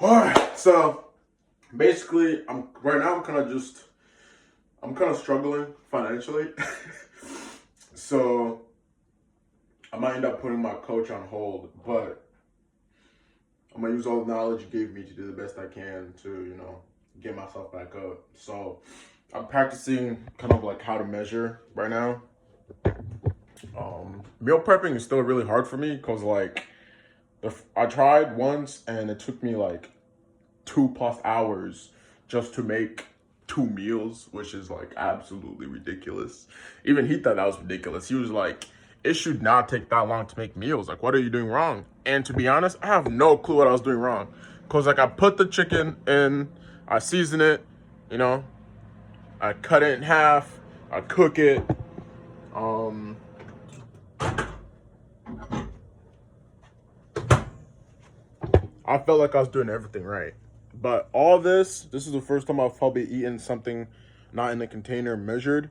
All right, so basically, I'm kind of struggling financially. So I might end up putting my coach on hold, but I'm gonna use all the knowledge you gave me to do the best I can to, get myself back up. So I'm practicing kind of like how to measure right now. Meal prepping is still really hard for me because like I tried once and it took me like 2+ hours just to make 2 meals, which is like absolutely ridiculous. Even he thought that was ridiculous. He was like, it should not take that long to make meals. Like, what are you doing wrong? And to be honest, I have no clue what I was doing wrong. Cause like I put the chicken in, I season it, you know, I cut it in half, I cook it. Um, I felt like I was doing everything right. But all this is the first time I've probably eaten something not in the container measured.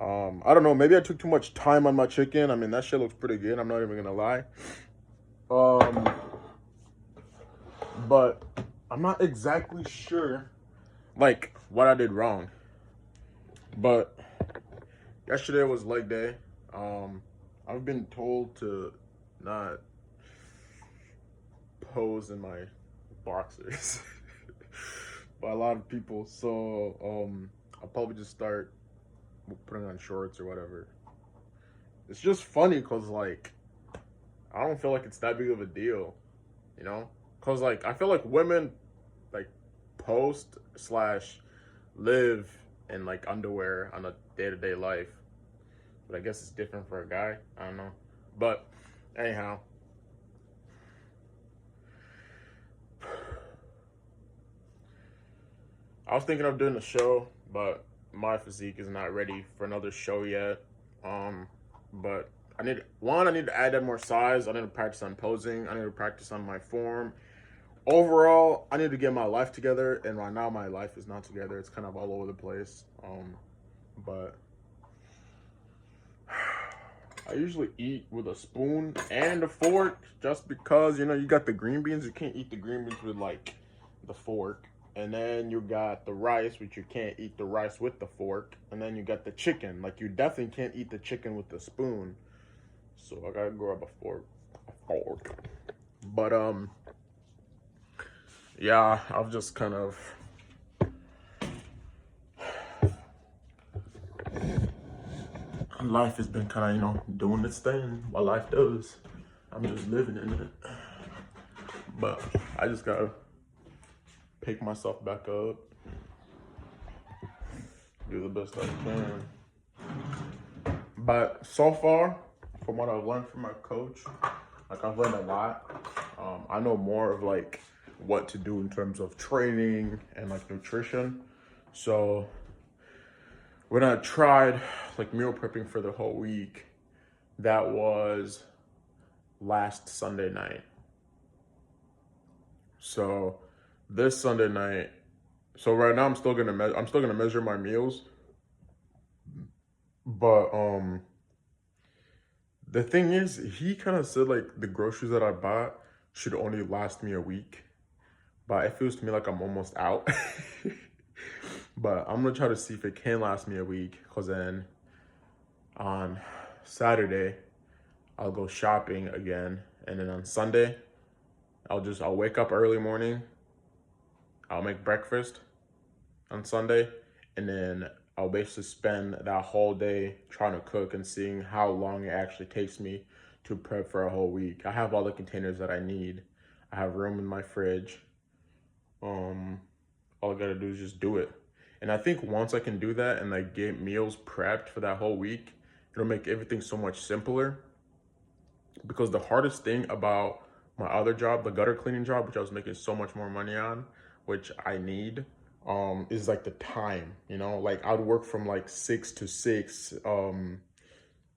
I don't know, maybe I took too much time on my chicken. I mean, that shit looks pretty good. I'm not even gonna lie. Um, but I'm not exactly sure, like, what I did wrong. But yesterday was leg day. I've been told to not pose in my boxers by a lot of people. So, I'll probably just start putting on shorts or whatever. It's just funny because, like, I don't feel like it's that big of a deal, you know? Because, like, I feel like women, like, post slash live in, like, underwear on a day to day life. But I guess it's different for a guy. I don't know. But, anyhow. I was thinking of doing a show, but my physique is not ready for another show yet. But I need to add in more size. I need to practice on posing. I need to practice on my form. Overall, I need to get my life together, and right now my life is not together. It's kind of all over the place. But I usually eat with a spoon and a fork just because, you got the green beans. You can't eat the green beans with like the fork. And then you got the rice, which you can't eat the rice with the fork. And then you got the chicken. Like you definitely can't eat the chicken with the spoon. So I gotta grab a fork. But yeah, I've just kind of life has been kind of, doing its thing. What life does. I'm just living in it. But I just gotta pick myself back up, do the best I can. But so far, from what I've learned from my coach, like I've learned a lot. I know more of like what to do in terms of training and like nutrition. So when I tried like meal prepping for the whole week, that was last Sunday night. So this Sunday night, so right now I'm still gonna measure my meals, but the thing is, he kind of said like the groceries that I bought should only last me a week, but it feels to me like I'm almost out. But I'm gonna try to see if it can last me a week, cause then on Saturday I'll go shopping again, and then on Sunday I'll wake up early morning, I'll make breakfast on Sunday, and then I'll basically spend that whole day trying to cook and seeing how long it actually takes me to prep for a whole week. I have all the containers that I need. I have room in my fridge. All I gotta do is just do it. And I think once I can do that and like get meals prepped for that whole week, it'll make everything so much simpler. Because the hardest thing about my other job, the gutter cleaning job, which I was making so much more money on, which I need, is like the time, like I'd work from like 6 to 6,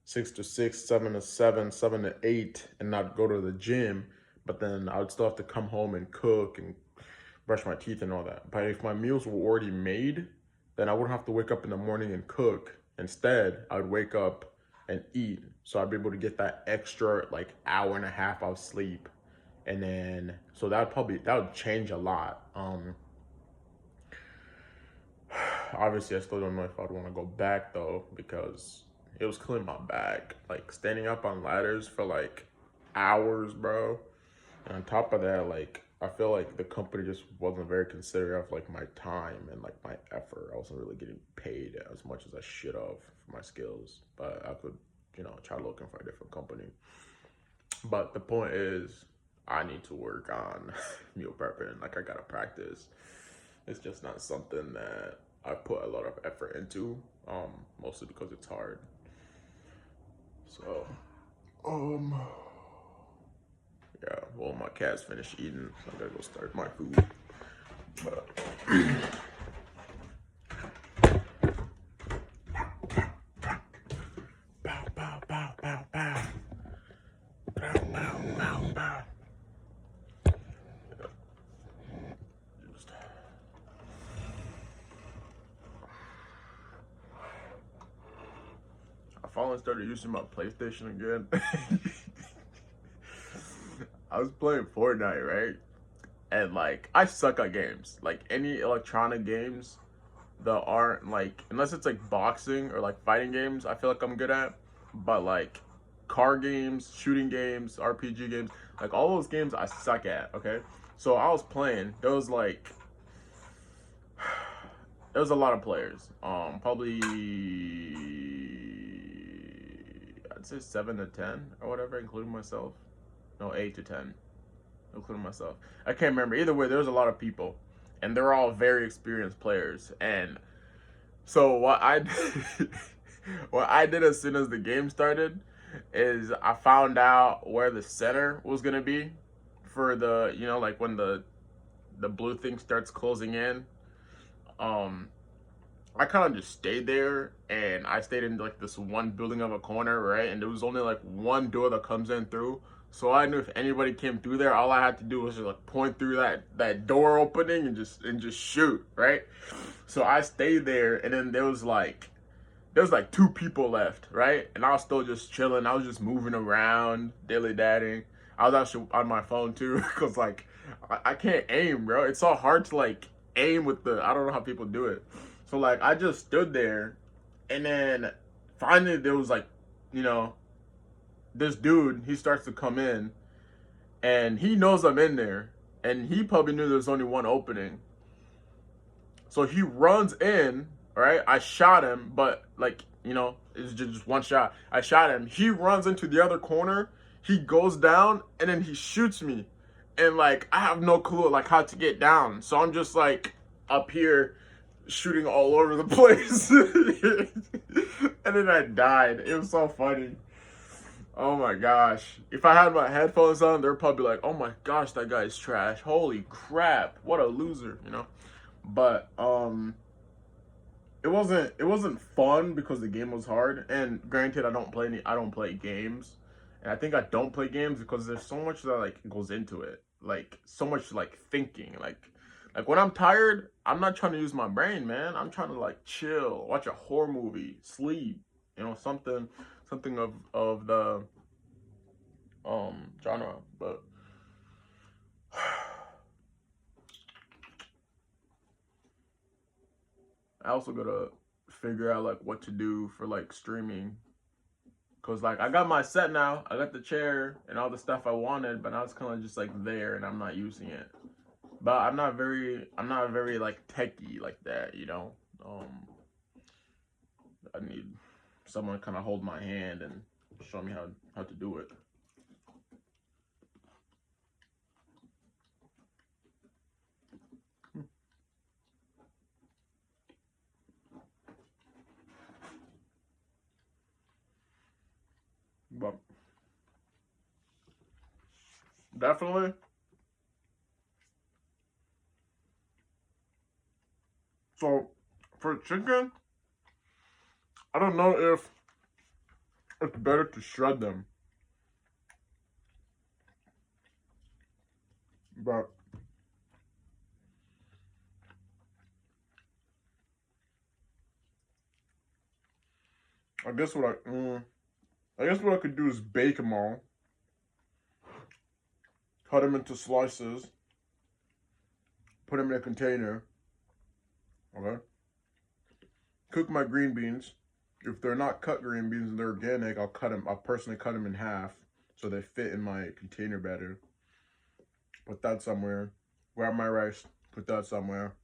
6 to 6, 7 to 7, 7 to 8, and not go to the gym. But then I would still have to come home and cook and brush my teeth and all that. But if my meals were already made, then I wouldn't have to wake up in the morning and cook. Instead, I would wake up and eat. So I'd be able to get that extra like hour and a half of sleep And then so that would change a lot. Obviously I still don't know if I'd want to go back though, because it was killing my back. Like standing up on ladders for like hours, bro. And on top of that, like I feel like the company just wasn't very considerate of like my time and like my effort. I wasn't really getting paid as much as I should have for my skills. But I could, try looking for a different company. But the point is, I need to work on meal prepping. Like I gotta practice. It's just not something that I put a lot of effort into. Mostly because it's hard. So, um, yeah. Well, my cat's finished eating, so I gotta go start my food. But bow, bow, bow, bow, bow, bow, bow, bow, bow. Just I finally started using my PlayStation again. I was playing Fortnite, right? And like, I suck at games. Like any electronic games that aren't like, unless it's like boxing or like fighting games, I feel like I'm good at. But like car games, shooting games, RPG games, like all those games I suck at. Okay, so I was playing. There was a lot of players. Probably I'd say 7 to 10 or whatever, including myself. No, 8 to 10, including myself. I can't remember. Either way, there was a lot of people, and they're all very experienced players. And so what I did, what I did as soon as the game started is I found out where the center was gonna be for the like when the blue thing starts closing in. Um, I kind of just stayed there, and I stayed in like this one building of a corner, right? And there was only like one door that comes in through. So I knew if anybody came through there, all I had to do was just like point through that door opening and just shoot, right? So I stayed there, and then there was like two people left, right? And I was still just chilling. I was just moving around, dilly dadding. I was actually on my phone too, because like I can't aim, bro. It's so hard to like aim with I don't know how people do it. So like I just stood there, and then finally there was like, you know, this dude, he starts to come in, and he knows I'm in there, and he probably knew there's only one opening. So he runs in, right? I shot him, but like, it's just one shot. I shot him. He runs into the other corner. He goes down, and then he shoots me. And like, I have no clue like how to get down. So I'm just like up here shooting all over the place. And then I died. It was so funny. Oh my gosh. If I had my headphones on, they're probably like, oh my gosh, that guy's trash. Holy crap. What a loser. But it wasn't fun because the game was hard. And granted, I don't play games. And I think I don't play games because there's so much that like goes into it. Like so much like thinking. Like when I'm tired, I'm not trying to use my brain, man. I'm trying to like chill, watch a horror movie, sleep, something of the genre. But I also gotta figure out like what to do for like streaming. Cause like I got my set now, I got the chair and all the stuff I wanted, but now it's kind of just like there and I'm not using it. But I'm not very like techie like that. Um, I need someone to kind of hold my hand and show me how to do it. But definitely, so for chicken, I don't know if it's better to shred them, but I guess I guess what I could do is bake them all cut them into slices, put them in a container, okay? Cook my green beans. If they're not cut green beans and they're organic, I'll personally cut them in half so they fit in my container better. Put that somewhere. Grab my rice, put that somewhere.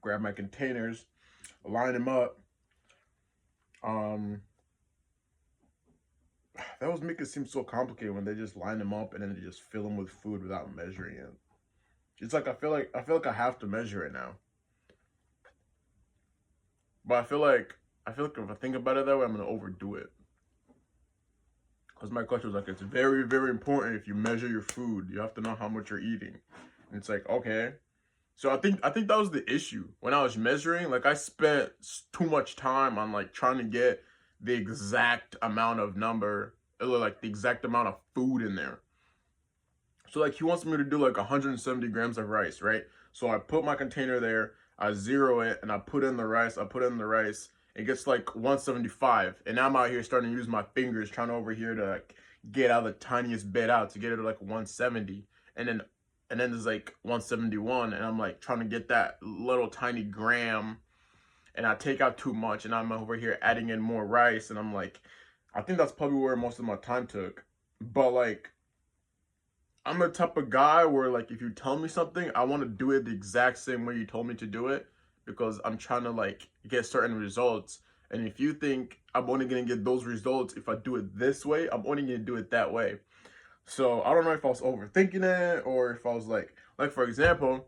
Grab my containers, line them up. Um, that was make it seem so complicated when they just line them up and then they just fill them with food without measuring it. It's like I feel like I have to measure it now. But I feel like if I think about it that way, I'm gonna overdo it. Because my question was like, it's very, very important if you measure your food, you have to know how much you're eating. And it's like, okay. So I think that was the issue. When I was measuring, like I spent too much time on like trying to get the exact amount of number, or like the exact amount of food in there. So like he wants me to do like 170 grams of rice, right? So I put my container there, I zero it, and I put in the rice. I put in the rice. It gets like 175, and I'm out here starting to use my fingers, trying over here to like get out the tiniest bit out to get it to like 170, and then there's like 171, and I'm like trying to get that little tiny gram, and I take out too much, and I'm over here adding in more rice, and I'm like, I think that's probably where most of my time took, but like I'm the type of guy where like if you tell me something, I want to do it the exact same way you told me to do it because I'm trying to like get certain results. And if you think I'm only gonna get those results if I do it this way, I'm only gonna do it that way. So I don't know if I was overthinking it or if I was like for example,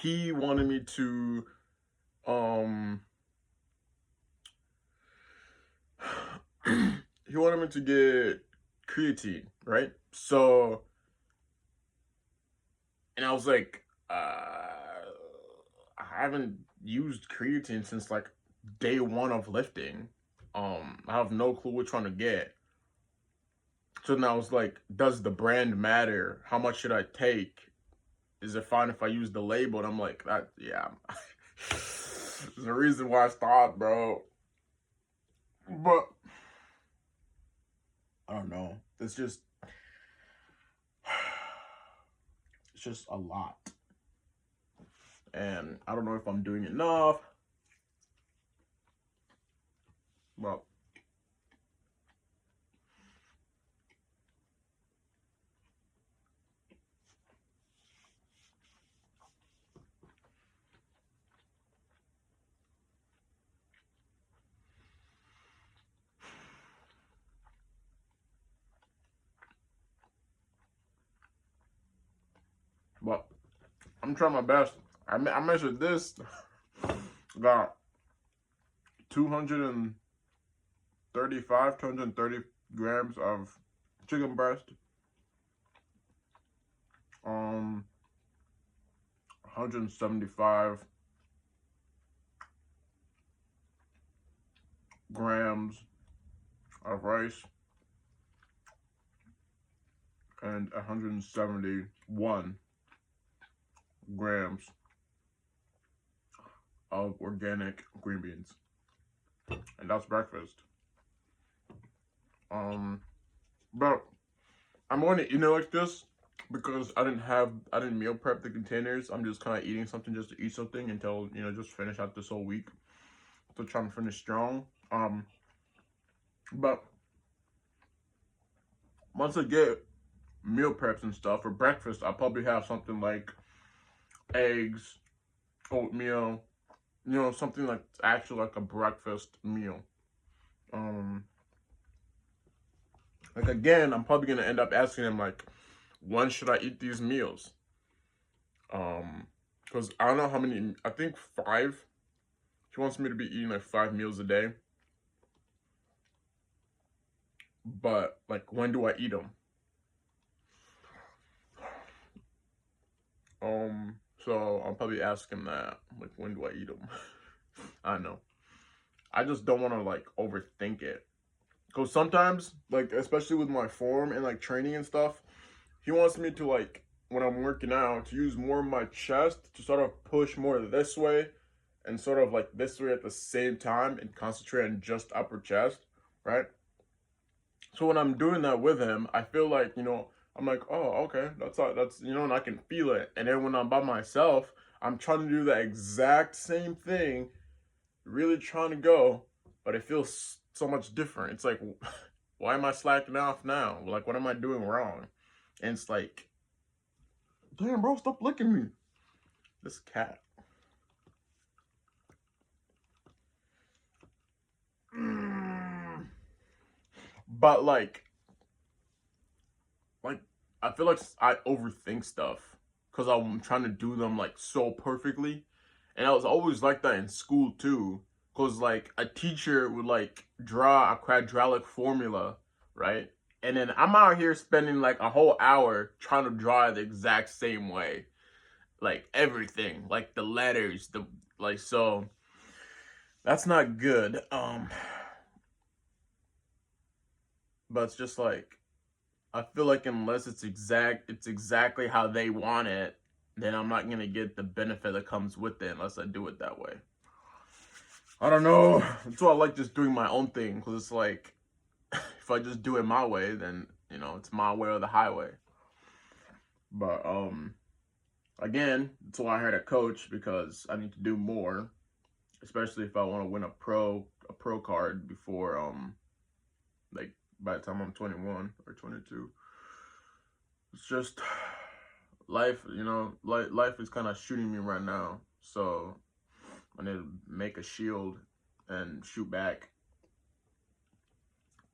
he wanted me to um he wanted me to get creatine, right? So and I was like, I haven't used creatine since like day one of lifting. I have no clue which one to get. So then I was like, does the brand matter? How much should I take? Is it fine if I use the label? And I'm like, that yeah. There's a reason why I stopped, bro. But I don't know. It's just a lot. And I don't know if I'm doing enough. Well, but I'm trying my best. I measured this. Got 230 grams of chicken breast. 175 grams of rice and 171 grams of organic green beans. And that's breakfast. But I'm going to eat it like this because I didn't meal prep the containers. I'm just kind of eating something just to eat something until, just finish out this whole week. Still trying to finish strong. But once I get meal preps and stuff for breakfast, I'll probably have something like eggs, oatmeal, something like actually like a breakfast meal. Um, like again, I'm probably gonna end up asking him like, when should I eat these meals? Because I don't know how many. I think 5. He wants me to be eating like 5 meals a day. But like, when do I eat them? So I'll probably ask him that. Like, when do I eat them? I don't know. I just don't want to like overthink it. Cause sometimes, like especially with my form and like training and stuff, he wants me to like when I'm working out to use more of my chest to sort of push more this way and sort of like this way at the same time and concentrate on just upper chest, right? So when I'm doing that with him, I feel like, I'm like, oh, okay, that's all, that's, you know, and I can feel it. And then when I'm by myself, I'm trying to do the exact same thing, really trying to go, but it feels so much different. It's like, why am I slacking off now? Like, what am I doing wrong? And it's like, damn, bro, stop licking me. This cat. But like I feel like I overthink stuff because I'm trying to do them like so perfectly, and I was always like that in school too. Cause like a teacher would like draw a quadratic formula, right? And then I'm out here spending like a whole hour trying to draw it the exact same way, like everything, like the letters, the like so. That's not good. But it's just like I feel like unless it's exactly how they want it, then I'm not gonna get the benefit that comes with it unless I do it that way. I don't know. That's why I like just doing my own thing, because it's like if I just do it my way, then you know it's my way or the highway. But again, that's why I hired a coach, because I need to do more, especially if I want to win a pro card before like by the time I'm 21 or 22. It's just life, you know, life is kind of shooting me right now. So I need to make a shield and shoot back.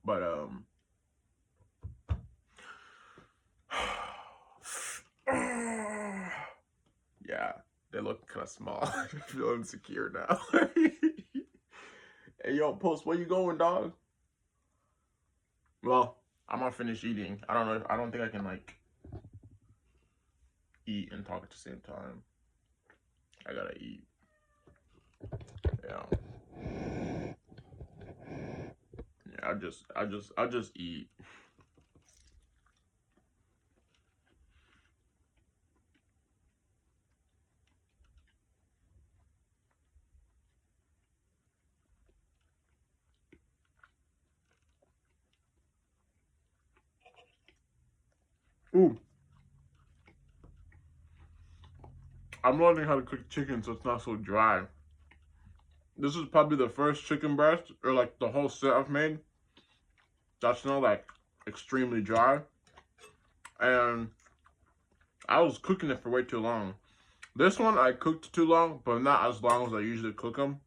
But yeah, they look kind of small. I feel insecure now. Hey, yo, Post, where you going, dog? Well, I'm gonna finish eating. I don't know. I don't think I can like eat and talk at the same time. I gotta eat. Yeah. Yeah. I just eat. Ooh, I'm learning how to cook chicken so it's not so dry. This is probably the first chicken breast, or like the whole set I've made, that's not like extremely dry. And I was cooking it for way too long. This one I cooked too long, but not as long as I usually cook them.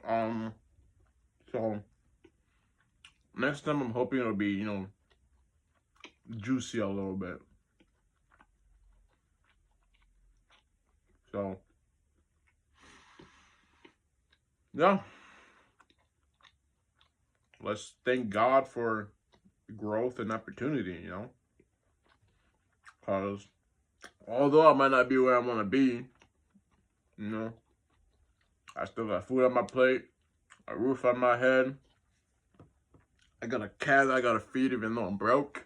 Um, so next time I'm hoping it'll be, you know, juicy a little bit. So yeah, let's thank God for growth and opportunity, you know, because although I might not be where I want to be, you know, I still got food on my plate, a roof on my head. I got a cat I gotta feed even though I'm broke.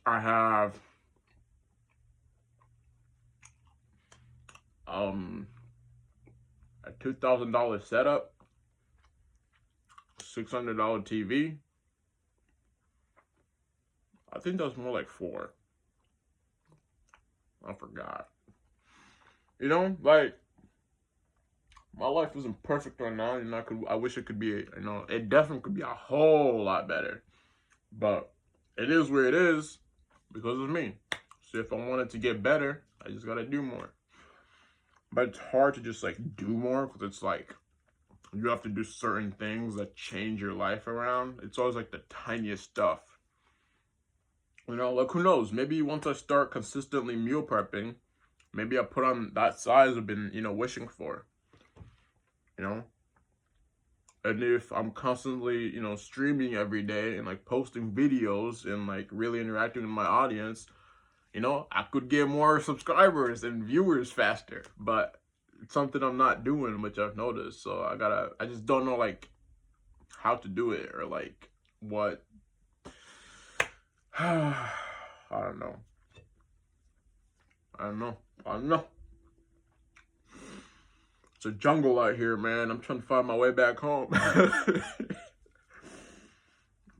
I have a $2,000 setup, $600 TV. I think that was more like four. I forgot. You know, like my life isn't perfect right now. You know, I wish it could be. You know, it definitely could be a whole lot better. But it is where it is because of me. So if I want it to get better, I just gotta do more. But it's hard to just like do more because it's like you have to do certain things that change your life around. It's always like the tiniest stuff. You know, like who knows? Maybe once I start consistently meal prepping, maybe I put on that size I've been, you know, wishing for. You know? And if I'm constantly, you know, streaming every day and like posting videos and like really interacting with my audience, you know, I could get more subscribers and viewers faster. But it's something I'm not doing, which I've noticed. So I just don't know like how to do it or like what. I don't know. I don't know. I don't know. It's a jungle out here, man. I'm trying to find my way back home.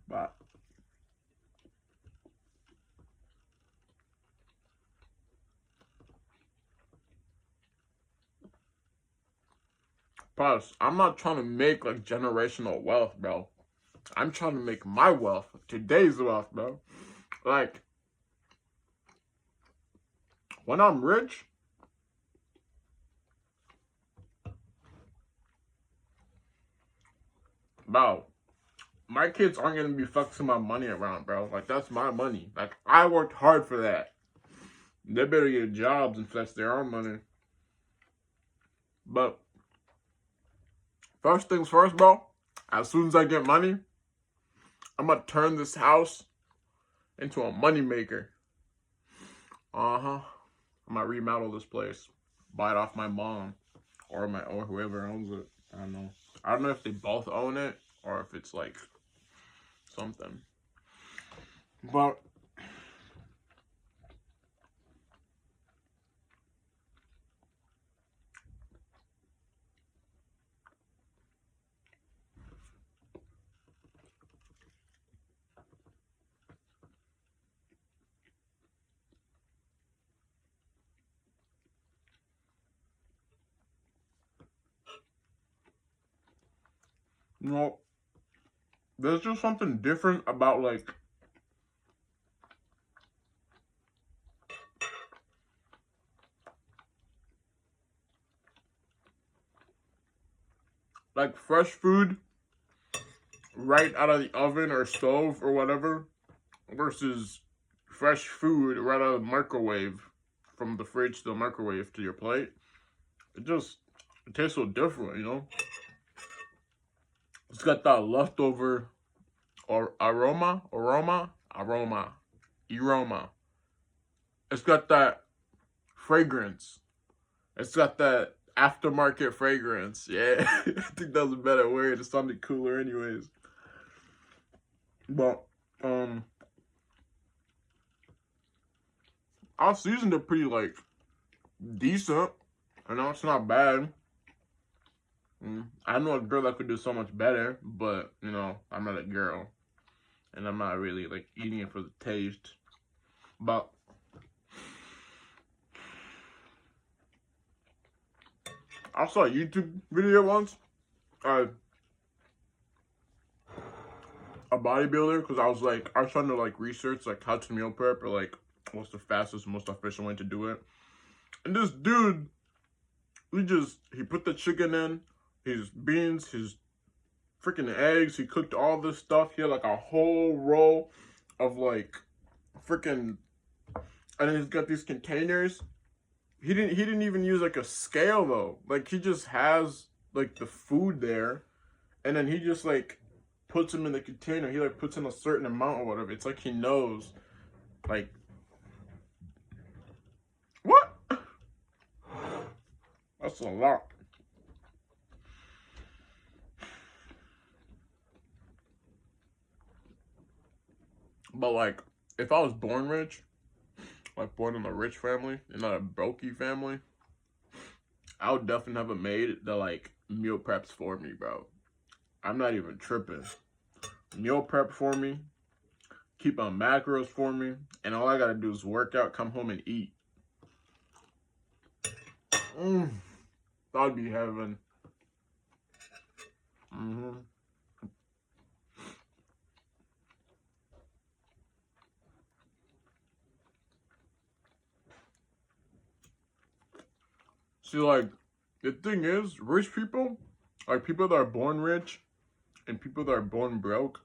But Plus, I'm not trying to make like generational wealth, bro. I'm trying to make my wealth, today's wealth, bro. Like, when I'm rich, bro, my kids aren't gonna be flexing my money around, bro. Like, that's my money. Like, I worked hard for that. They better get jobs and flex their own money. But first things first, bro. As soon as I get money, I'm gonna turn this house into a money maker. I'm gonna remodel this place, buy it off my mom or whoever owns it. I don't know. I don't know if they both own it or if it's like something. But you know, there's just something different about like fresh food right out of the oven or stove or whatever versus fresh food right out of the microwave, from the fridge to the microwave to your plate. It tastes so different, you know? It's got that leftover or aroma. It's got that fragrance. It's got that aftermarket fragrance. Yeah, I think that's a better word. It sounded cooler anyways. But I seasoned it pretty like decent. I know it's not bad. I know a girl that could do so much better, but you know, I'm not a girl. And I'm not really like eating it for the taste. But I saw a YouTube video once. A bodybuilder, because I was trying to like research like how to meal prep or like what's the fastest, most efficient way to do it. And this dude, he put the chicken in, his beans, his freaking eggs. He cooked all this stuff. He had like a whole row of like freaking, and then he's got these containers. He didn't even use like a scale though. Like he just has like the food there, and then he just like puts them in the container. He like puts in a certain amount or whatever. It's like he knows, like, what? That's a lot. But like, if I was born rich, like born in a rich family and not a brokey family, I would definitely have a maid that like meal preps for me, bro. I'm not even tripping. Meal prep for me, keep on macros for me, and all I gotta do is work out, come home, and eat. That'd be heaven. See, like, the thing is, rich people, like people that are born rich and people that are born broke,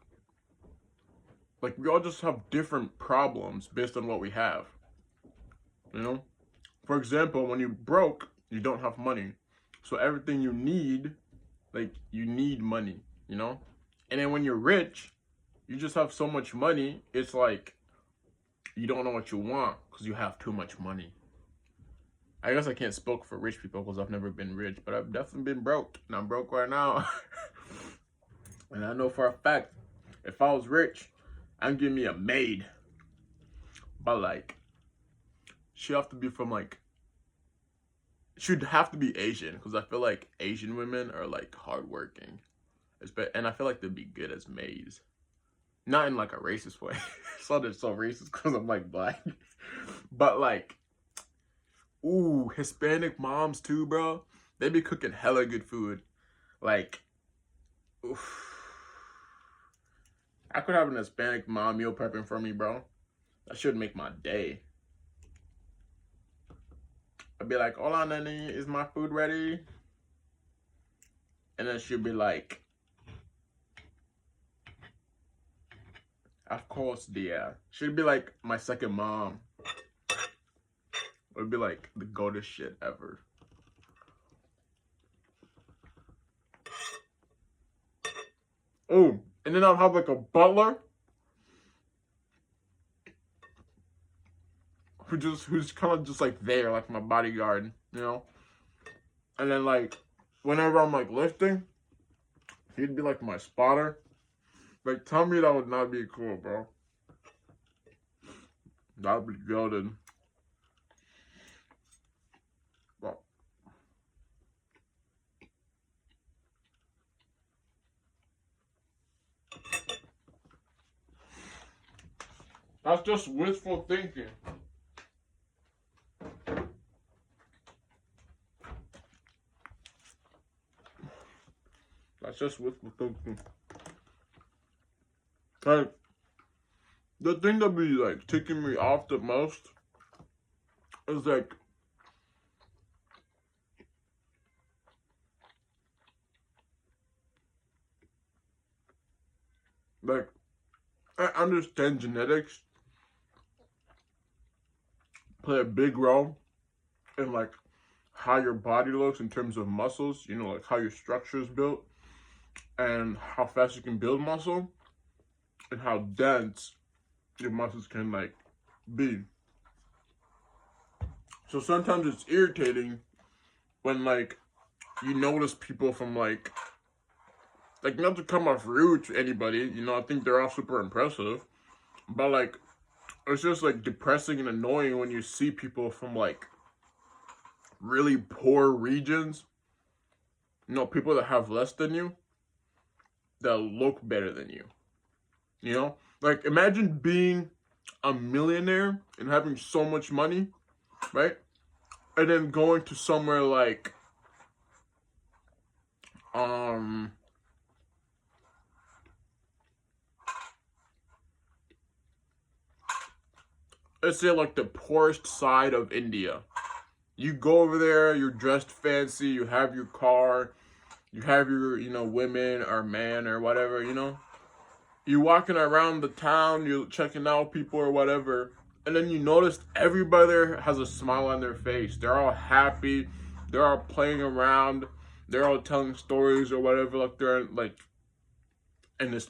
like we all just have different problems based on what we have. You know? For example, when you're broke, you don't have money. So everything you need, like you need money, you know? And then when you're rich, you just have so much money, it's like you don't know what you want because you have too much money. I guess I can't speak for rich people because I've never been rich, but I've definitely been broke, and I'm broke right now. And I know for a fact, if I was rich, I'm getting me a maid. But like, she'd have to be from like, she'd have to be Asian because I feel like Asian women are like hardworking, and I feel like they'd be good as maids. Not in like a racist way. So they're so racist because I'm like black, but like, ooh, Hispanic moms too, bro. They be cooking hella good food. Like, oof. I could have an Hispanic mom meal prepping for me, bro. That should make my day. I'd be like, "Hola, Nani, is my food ready?" And then she'd be like, "Of course, dear." She'd be like my second mom. It would be like the goatest shit ever. Oh, and then I'll have like a butler who's kind of just like there, like my bodyguard, you know? And then like whenever I'm like lifting, he'd be like my spotter. Like, tell me that would not be cool, bro. That would be goated. Well, that's just wishful thinking. That's just wishful thinking. Like, the thing that be like ticking me off the most is like I understand genetics play a big role in like how your body looks in terms of muscles, you know, like how your structure is built and how fast you can build muscle and how dense your muscles can like be. So sometimes it's irritating when like you notice people from like not to come off rude to anybody, you know, I think they're all super impressive, but like it's just like depressing and annoying when you see people from like really poor regions, you know, people that have less than you that look better than you. You know? Like imagine being a millionaire and having so much money, right? And then going to somewhere like um let's say like the poorest side of India. You go over there, you're dressed fancy, you have your car, you have your, you know, women or man or whatever, you know. You're walking around the town, you're checking out people or whatever, and then you notice everybody there has a smile on their face. They're all happy, they're all playing around, they're all telling stories or whatever, like they're like in this